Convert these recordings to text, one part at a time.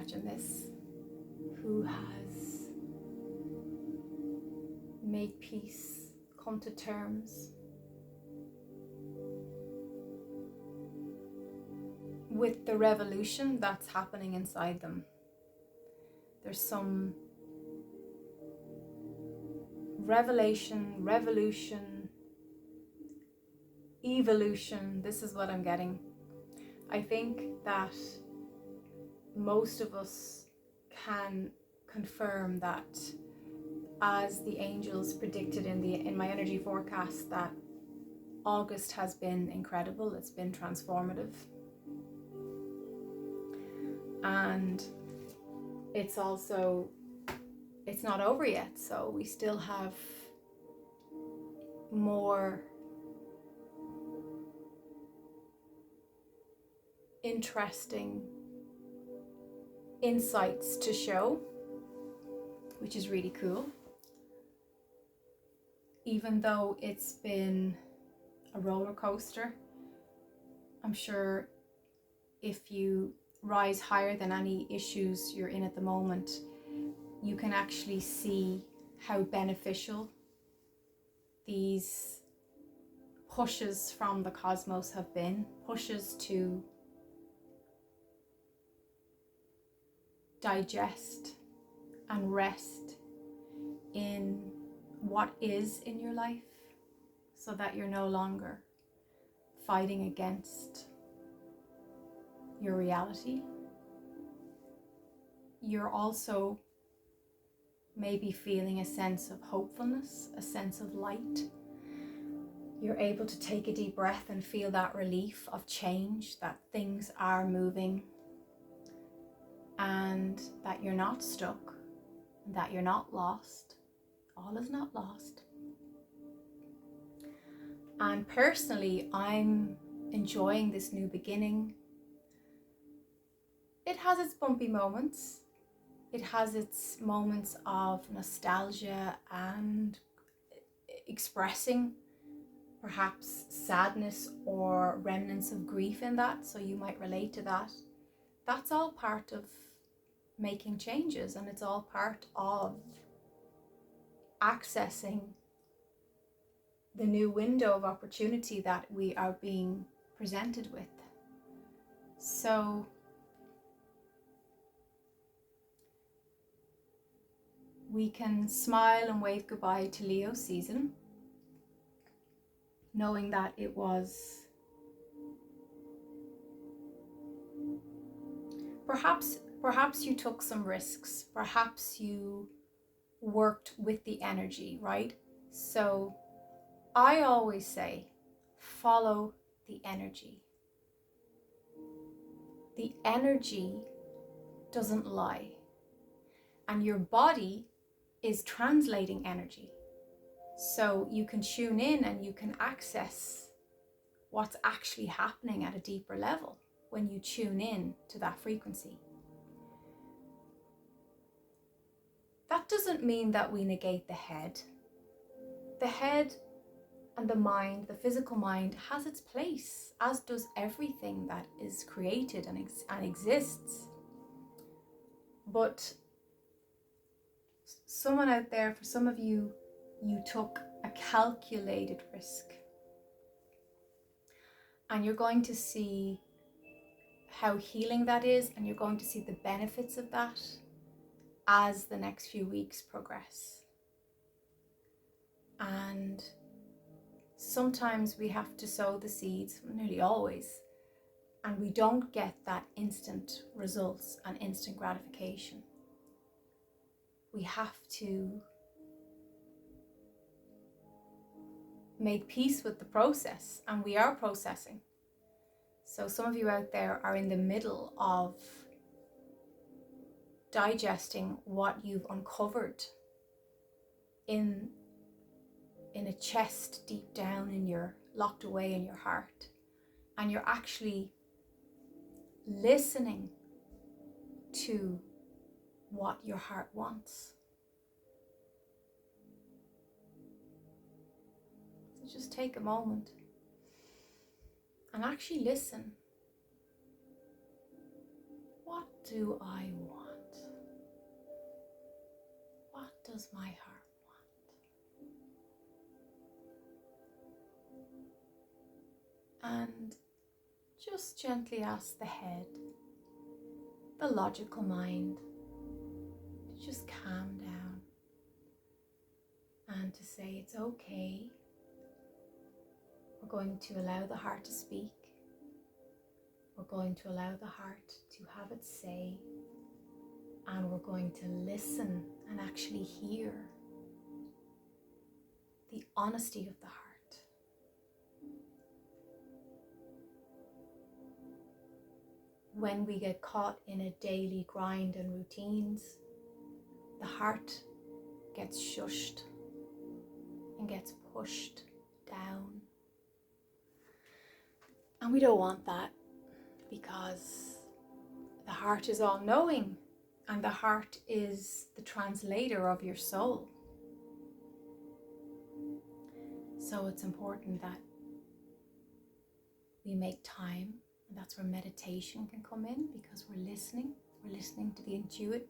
watching this who has made peace, come to terms with the revolution that's happening inside them. There's some revelation, revolution, evolution. This is what I'm getting. I think that most of us can confirm that, as the angels predicted in my energy forecast, that August has been incredible. It's been transformative. And it's not over yet, so we still have more interesting insights to show, which is really cool. Even though it's been a roller coaster, I'm sure if you rise higher than any issues you're in at the moment, you can actually see how beneficial these pushes from the cosmos have been, pushes to digest and rest in what is in your life, so that you're no longer fighting against your reality. You're also maybe feeling a sense of hopefulness, a sense of light. You're able to take a deep breath and feel that relief of change, that things are moving and that you're not stuck, that you're not lost. All is not lost. And personally, I'm enjoying this new beginning. It has its bumpy moments. It has its moments of nostalgia and expressing perhaps sadness or remnants of grief in that, so you might relate to that. That's all part of making changes, and it's all part of accessing the new window of opportunity that we are being presented with. So we can smile and wave goodbye to Leo season, knowing that it was perhaps you took some risks, perhaps you worked with the energy, right? So I always say, follow the energy. The energy doesn't lie, and your body is translating energy. So you can tune in and you can access what's actually happening at a deeper level when you tune in to that frequency. That doesn't mean that we negate the head. The head and the mind, the physical mind, has its place, as does everything that is created and exists. But someone out there, for some of you, you took a calculated risk. And you're going to see how healing that is, and you're going to see the benefits of that as the next few weeks progress. And sometimes we have to sow the seeds, nearly always, and we don't get that instant results and instant gratification. We have to make peace with the process, and we are processing. So some of you out there are in the middle of digesting what you've uncovered in a chest deep down in your, locked away in your heart, and you're actually listening to what your heart wants. So just take a moment and actually listen. do I want? What does my heart want? And just gently ask the head, the logical mind, to just calm down and to say it's okay. We're going to allow the heart to speak. We're going to allow the heart to have its say, and we're going to listen and actually hear the honesty of the heart. When we get caught in a daily grind and routines, the heart gets shushed and gets pushed down. And we don't want that, because the heart is all-knowing, and the heart is the translator of your soul. So it's important that we make time, and that's where meditation can come in, because we're listening to the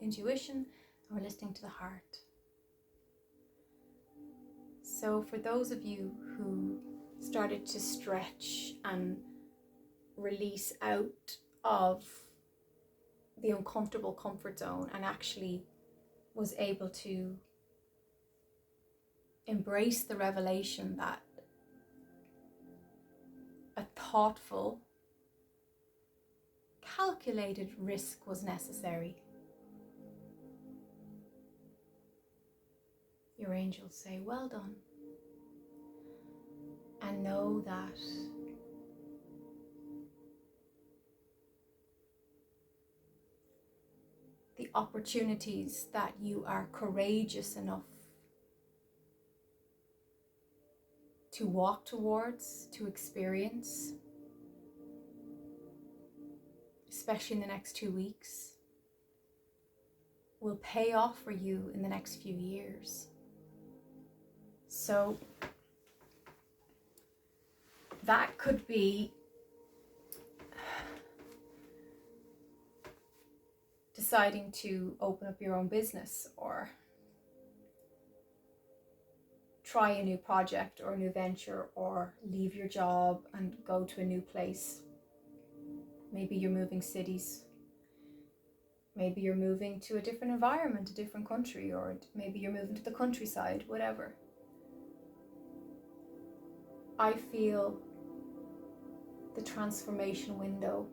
intuition, and we're listening to the heart. So for those of you who started to stretch and release out of the uncomfortable comfort zone and actually was able to embrace the revelation that a thoughtful, calculated risk was necessary, your angels say, well done. And know that the opportunities that you are courageous enough to walk towards, to experience, especially in the next 2 weeks, will pay off for you in the next few years. So that could be deciding to open up your own business, or try a new project or a new venture, or leave your job and go to a new place. Maybe you're moving cities. Maybe you're moving to a different environment, a different country, or maybe you're moving to the countryside, whatever. I feel the transformation window,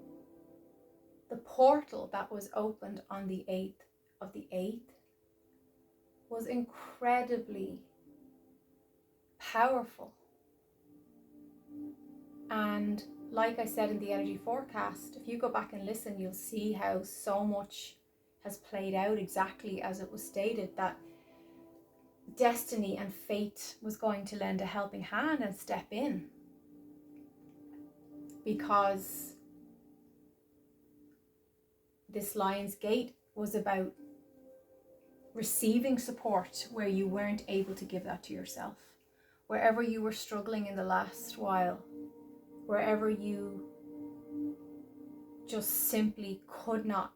the portal that was opened on the 8th of the 8th was incredibly powerful. And like I said in the energy forecast, if you go back and listen, you'll see how so much has played out exactly as it was stated, that destiny and fate was going to lend a helping hand and step in, because this Lion's Gate was about receiving support where you weren't able to give that to yourself. Wherever you were struggling in the last while, wherever you just simply could not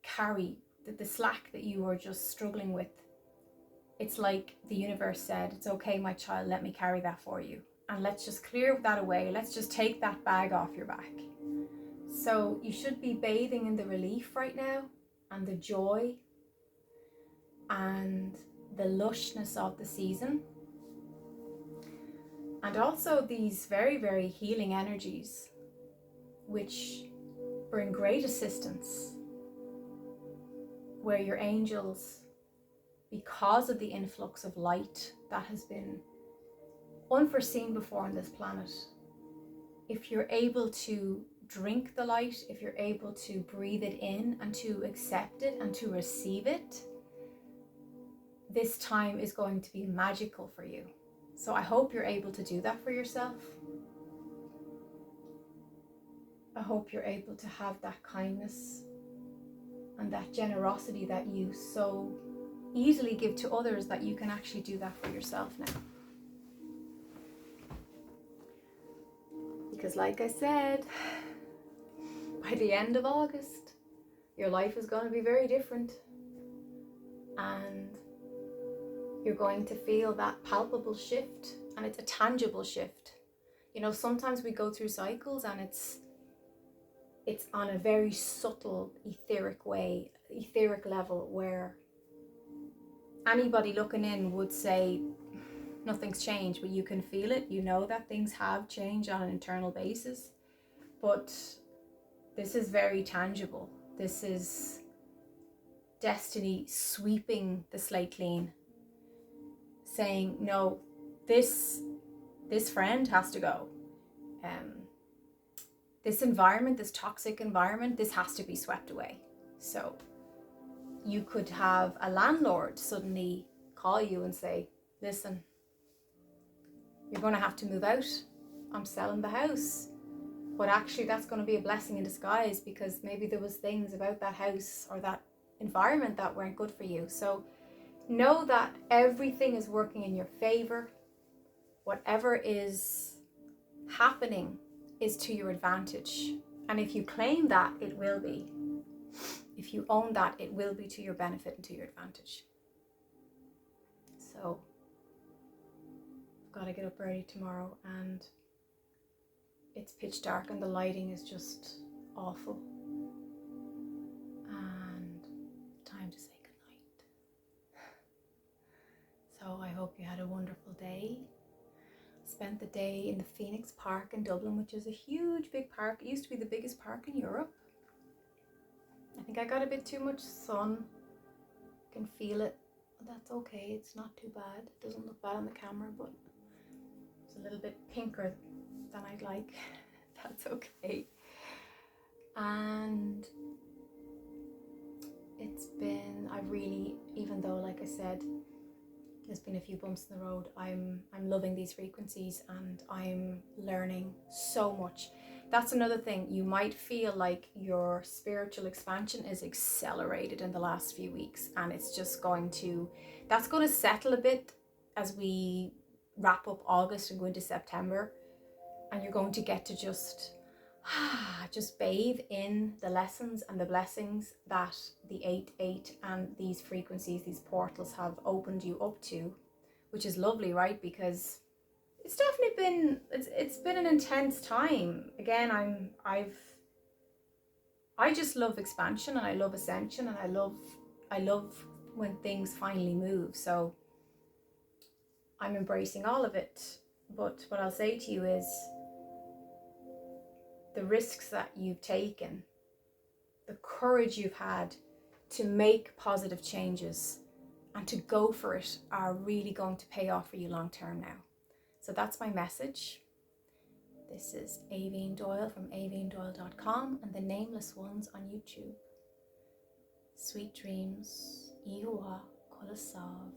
carry the slack that you were just struggling with, it's like the universe said, it's okay, my child, let me carry that for you. And let's just clear that away. Let's just take that bag off your back. So you should be bathing in the relief right now, and the joy and the lushness of the season. And also these very, very healing energies, which bring great assistance, where your angels, because of the influx of light that has been unforeseen before on this planet, if you're able to drink the light, if you're able to breathe it in and to accept it and to receive it, this time is going to be magical for you. So I hope you're able to do that for yourself. I hope you're able to have that kindness and that generosity that you so easily give to others, that you can actually do that for yourself now. Because like I said, by the end of August, your life is going to be very different, and you're going to feel that palpable shift, and it's a tangible shift. You know, sometimes we go through cycles and it's on a very subtle etheric level, where anybody looking in would say nothing's changed, but you can feel it. You know that things have changed on an internal basis, but this is very tangible. This is destiny sweeping the slate clean, saying, no, this friend has to go. This environment, this toxic environment, this has to be swept away. So you could have a landlord suddenly call you and say, listen, you're going to have to move out. I'm selling the house. But actually that's going to be a blessing in disguise, because maybe there was things about that house or that environment that weren't good for you. So know that everything is working in your favor. Whatever is happening is to your advantage. And if you claim that, it will be. If you own that, it will be to your benefit and to your advantage. So I've got to get up early tomorrow, and it's pitch dark and the lighting is just awful. And time to say goodnight. So I hope you had a wonderful day. Spent the day in the Phoenix Park in Dublin, which is a huge, big park. It used to be the biggest park in Europe. I think I got a bit too much sun. I can feel it. But that's okay. It's not too bad. It doesn't look bad on the camera, but it's a little bit pinker than I'd like. That's okay. And I've really, even though, like I said, there's been a few bumps in the road, I'm loving these frequencies, and I'm learning so much. That's another thing. You might feel like your spiritual expansion is accelerated in the last few weeks, and it's just that's going to settle a bit as we wrap up August and go into September, and you're going to get to just bathe in the lessons and the blessings that the 8-8 and these frequencies, these portals have opened you up to, which is lovely, right? Because it's definitely been an intense time. Again, I just love expansion, and I love ascension, and I love when things finally move. So I'm embracing all of it. But what I'll say to you is, the risks that you've taken, the courage you've had to make positive changes and to go for it, are really going to pay off for you long term now. So that's my message. This is Aoibhinn Doyle from aoibhinndoyle.com and the Nameless Ones on YouTube. Sweet dreams. Ihuwa Kula Sav.